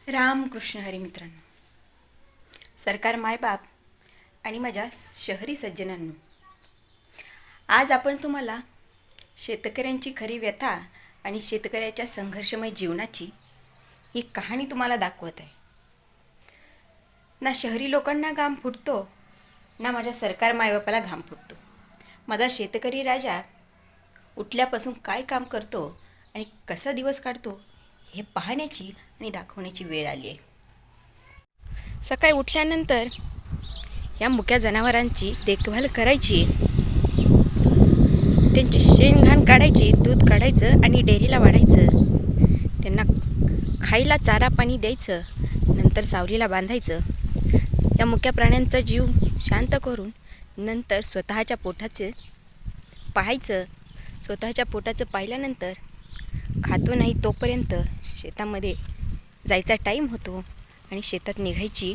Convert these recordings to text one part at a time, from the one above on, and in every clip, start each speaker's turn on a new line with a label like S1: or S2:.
S1: रामकृष्ण हरी मित्रांनो, सरकार मायबाप आणि माझ्या शहरी सज्जनांनो, आज आपण तुम्हाला शेतकऱ्यांची खरी व्यथा आणि शेतकऱ्याच्या संघर्षमय जीवनाची ही कहाणी तुम्हाला दाखवत आहे. ना शहरी लोकांना घाम फुटतो, ना माझ्या सरकार मायबापाला घाम फुटतो. माझा शेतकरी राजा उठल्यापासून काय काम करतो आणि कसा दिवस काढतो हे पाहण्याची आणि दाखवण्याची वेळ आली आहे. सकाळी उठल्यानंतर या मुक्या जनावरांची देखभाल करायची, त्यांची शेणघाण काढायची, दूध काढायचं आणि डेअरीला वाढायचं, त्यांना खायला चारा पाणी द्यायचं, नंतर सावलीला बांधायचं. या मुक्या प्राण्यांचा जीव शांत करून नंतर स्वतःच्या पोटाचे पाहायचं. स्वतःच्या पोटाचं पाहिल्यानंतर खातो नाही तोपर्यंत शेतामध्ये जायचा टाईम होतो आणि शेतात निघायची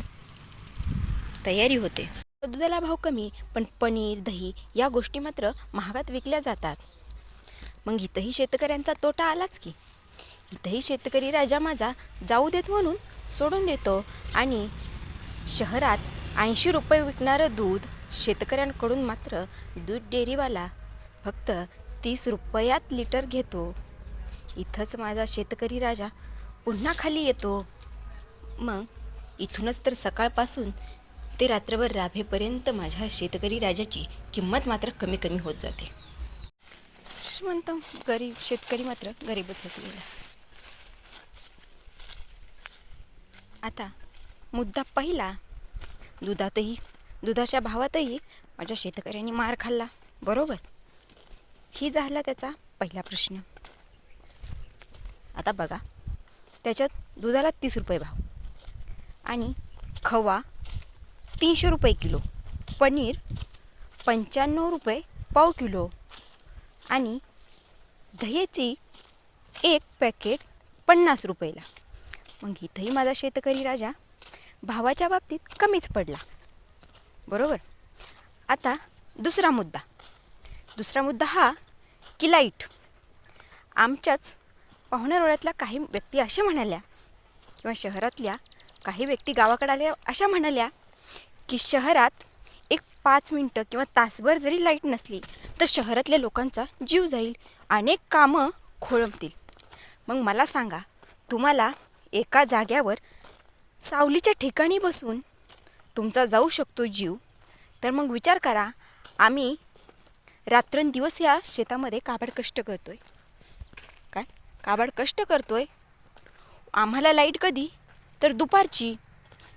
S1: तयारी होते. दुधाला भाव कमी, पण पनीर दही या गोष्टी मात्र महागात विकल्या जातात. मग इथंही शेतकऱ्यांचा तोटा आलाच की. इथंही शेतकरी राजा माझा जाऊ देत म्हणून सोडून देतो आणि शहरात 80 रुपये विकणारं दूध शेतकऱ्यांकडून मात्र दूध डेअरीवाला फक्त 30 रुपयात लिटर घेतो. इथंच माझा शेतकरी राजा पुन्हा खाली येतो. मग इथूनच तर सकाळपासून ते रात्रभर राभेपर्यंत माझ्या शेतकरी राजाची किंमत मात्र कमी कमी होत जाते. श्रीमंत गरीब शेतकरी मात्र गरीबच होत गेला. आता मुद्दा पहिला, दुधाच्या भावातही माझ्या शेतकऱ्यांनी मार खाल्ला, बरोबर. ही झाला त्याचा पहिला प्रश्न. आता बघा, त्याच्यात दुधाला 30 रुपये भाव आणि खवा 300 रुपये किलो, पनीर 95 रुपये पाव किलो आणि दह्याची एक पॅकेट 50 रुपयाला. मग इथंही माझा शेतकरी राजा भावाच्या बाबतीत कमीच पडला, बरोबर. आता दुसरा मुद्दा हा की लाईट. आमच्याच पाहुण्यारोळ्यातल्या काही व्यक्ती अशा म्हणाल्या, किंवा शहरातल्या काही व्यक्ती गावाकडे आल्या अशा म्हणाल्या की शहरात एक 5 मिनटं किंवा तासभर जरी लाईट नसली तर शहरातल्या लोकांचा जीव जाईल, अनेक कामं खोळंबतील. मग मला सांगा, तुम्हाला एका जाग्यावर सावलीच्या ठिकाणी बसून तुमचा जाऊ शकतो जीव, तर मग विचार करा, आम्ही रात्रंदिवस या शेतामध्ये काबाड कष्ट करतोय. काबाड कष्ट करतोय. आम्हाला लाईट कधी, तर दुपारची,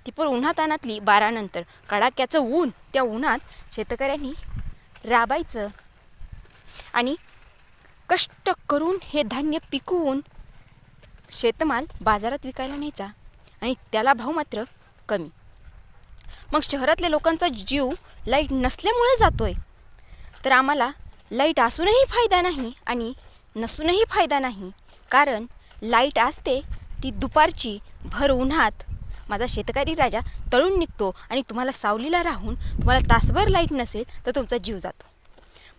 S1: ती पण उन्हातानातली 12 नंतर. कडाक्याचं ऊन, त्या उन्हात शेतकऱ्यांनी राबायचं आणि कष्ट करून हे धान्य पिकवून शेतमाल बाजारात विकायला न्यायचा आणि त्याला भाव मात्र कमी. मग शहरातल्या लोकांचा जीव लाईट नसल्यामुळे जातोय, तर आम्हाला लाईट असूनही फायदा नाही आणि नसूनही फायदा नाही. कारण लाईट असते ती दुपारची, भर उन्हात माझा शेतकरी राजा तळून निघतो आणि तुम्हाला सावलीला राहून तुम्हाला तासभर लाईट नसेल तर तुमचा जीव जातो.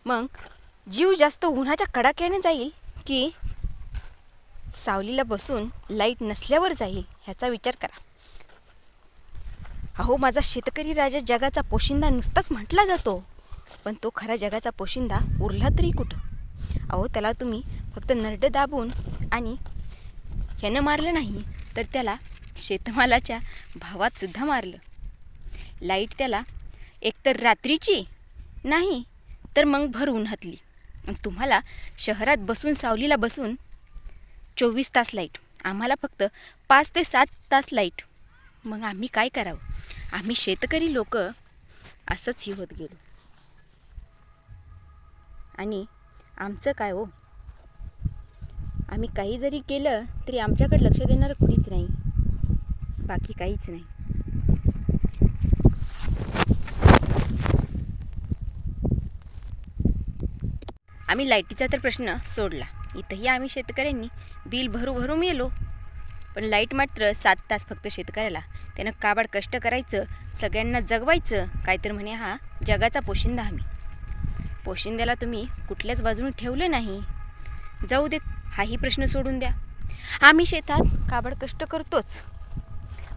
S1: मग जीव जास्त उन्हाच्या कडाक्याने जाईल की सावलीला बसून लाईट नसल्यावर जाईल, ह्याचा विचार करा. अहो, माझा शेतकरी राजा जगाचा पोशिंदा नुसताच म्हटला जातो, पण तो खरा जगाचा पोशिंदा उरला तरी कुठं. अहो, त्याला तुम्ही फक्त नरडं दाबून आणि ह्यानं मारलं नाही तर त्याला शेतमालाच्या भावात सुद्धा मारलं. लाईट त्याला एकतर रात्रीची नाही तर मग भर उन्हातली. तुम्हाला शहरात बसून सावलीला बसून 24 तास लाईट, आम्हाला फक्त 5 ते 7 तास लाईट. मग आम्ही काय करावं? आम्ही शेतकरी लोक असंच ही होत गेलो. आणि आमचं काय हो, आम्ही काही जरी केलं तरी आमच्याकडे लक्ष देणारं कुणीच नाही, बाकी काहीच नाही. आम्ही लाईटीचा तर प्रश्न सोडला, इथंही आम्ही शेतकऱ्यांनी बिल भरू मेलो. पण लाईट मात्र 7 तास फक्त शेतकऱ्याला. त्यानं काबाड कष्ट करायचं, सगळ्यांना जगवायचं. काय तर म्हणे हा जगाचा पोशिंदा. आम्ही पोशिंद्याला तुम्ही कुठल्याच बाजूने ठेवलं नाही. जाऊ देत, हाही प्रश्न सोडून द्या. आम्ही शेतात काबाड कष्ट करतोच,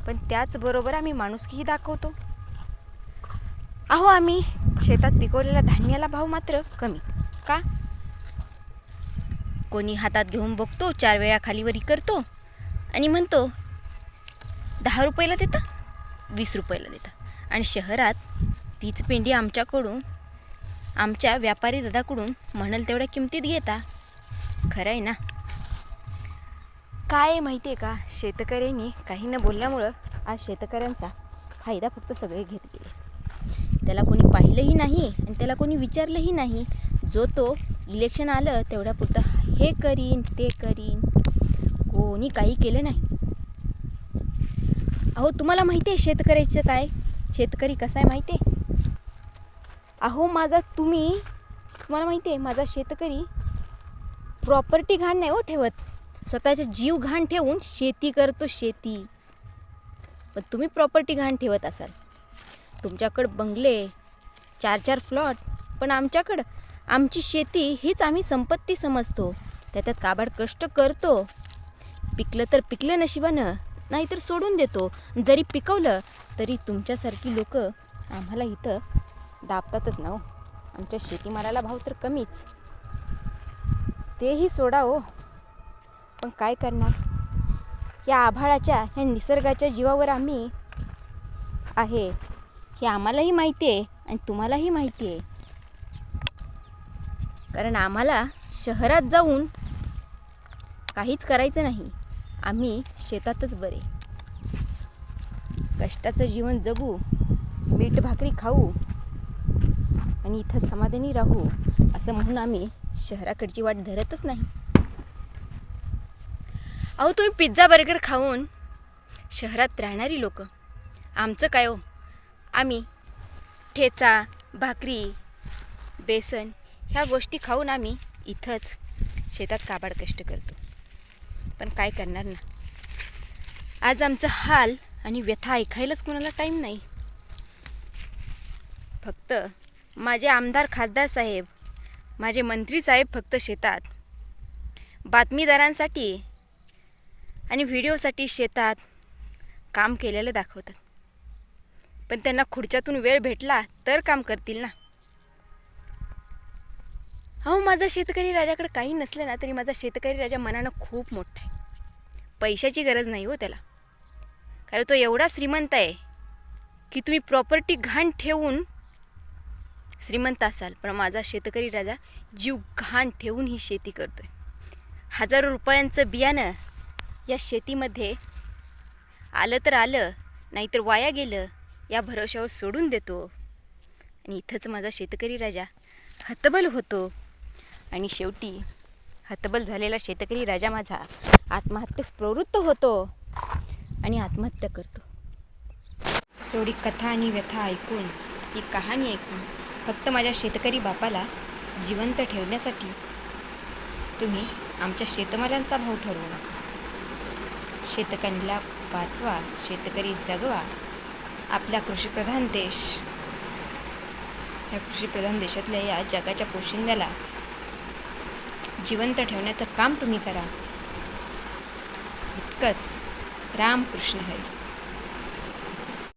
S1: पण त्याचबरोबर आम्ही माणुसकीही दाखवतो. अहो, आम्ही शेतात पिकवलेल्या धान्याला भाव मात्र कमी का? कोणी हातात घेऊन बघतो, 4 वेळा खालीवरी करतो आणि म्हणतो 10 रुपयाला देता, 20 रुपयाला देता. आणि शहरात तीच पेंडी आमच्याकडून, आमच्या व्यापारी दादाकडून म्हणाल तेवढ्या किमतीत घेता. खरं आहे ना? काय आहे माहिती आहे का, शेतकऱ्यांनी काही न बोलल्यामुळं आज शेतकऱ्यांचा फायदा फक्त सगळे घेत गेले. त्याला कोणी पाहिलंही नाही आणि त्याला कोणी विचारलंही नाही. जो तो इलेक्शन आलं तेवढ्यापुरतं हे करीन ते करीन, कोणी काही केलं नाही. अहो, तुम्हाला माहिती आहे शेतकऱ्याचं काय, शेतकरी कसा आहे माहिती आहे? अहो, तुम्हाला माहिती आहे माझा शेतकरी प्रॉपर्टी घाण नाही हो ठेवत, स्वतःचा जीव घाण ठेवून शेती करतो, शेती. पण तुम्ही प्रॉपर्टी घाण ठेवत असाल. तुमच्याकडं बंगले, 4-4 प्लॉट, पण आमच्याकडं आमची शेती हीच आम्ही संपत्ती समजतो. त्याच्यात काबाड कष्ट करतो. पिकलं तर पिकलं नशिबानं, नाहीतर सोडून देतो. जरी पिकवलं तरी तुमच्यासारखी लोक आम्हाला इथं दाबतातच ना हो. आमच्या शेतीमालाला भाव तर कमीच, तेही सोडा हो. पण काय करणार, या आभाळाच्या, ह्या निसर्गाच्या जीवावर आम्ही आहे हे आम्हालाही माहिती आहे आणि तुम्हालाही माहिती आहे. कारण आम्हाला शहरात जाऊन काहीच करायचं नाही, आम्ही शेतातच बरे. कष्टाचं जीवन जगू, मीठ भाकरी खाऊ आणि इथं समाधानी राहू, असं म्हणून आम्ही शहराकडची वाट धरतच नाही. अहो, तुम्ही पिझ्झा बर्गर खाऊन शहरात राहणारी लोक, आमचं काय हो, आम्ही ठेचा, भाकरी, बेसन ह्या गोष्टी खाऊन आम्ही इथंच शेतात काबाड कष्ट करतो. पण काय करणार ना, आज आमचं हाल आणि व्यथा ऐकायलाच कोणाला टाईम नाही. फक्त माझे आमदार खासदार साहेब, माझे मंत्री साहेब फक्त शेतात बातमीदारांसाठी आणि व्हिडिओसाठी शेतात काम केलेलं दाखवतात. पण त्यांना खुर्च्यातून वेळ भेटला तर काम करतील ना. अहो, माझा शेतकरी राजाकडे काही नसलं ना तरी माझा शेतकरी राजा मनानं खूप मोठा आहे. पैशाची गरज नाही हो त्याला, कारण तो एवढा श्रीमंत आहे की तुम्ही प्रॉपर्टी घाण ठेवून श्रीमंत असाल, पण माझा शेतकरी राजा जीव घाण ठेवून ही शेती करतोय. हजारो रुपयांचं बियाणं या शेतीमध्ये आलं तर आलं, नाहीतर वाया गेलं या भरोशावर सोडून देतो. आणि इथंच माझा शेतकरी राजा हतबल होतो. आणि शेवटी हतबल झालेला शेतकरी राजा माझा आत्महत्येस प्रवृत्त होतो आणि आत्महत्या करतो. एवढी कथा आणि व्यथा ऐकून, ही कहाणी ऐकून फक्त माझ्या शेतकरी बापाला जिवंत ठेवण्यासाठी तुम्ही आमच्या शेतमालांचा भाव ठरवू नका. शेतकऱ्यांना वाचवा, शेतकरी जगवा. आपला कृषीप्रधान देश, या कृषीप्रधान देशातल्या या जगाच्या पोशिंद्याला जिवंत ठेवण्याचं काम तुम्ही करा. इतकंच. रामकृष्ण हरी.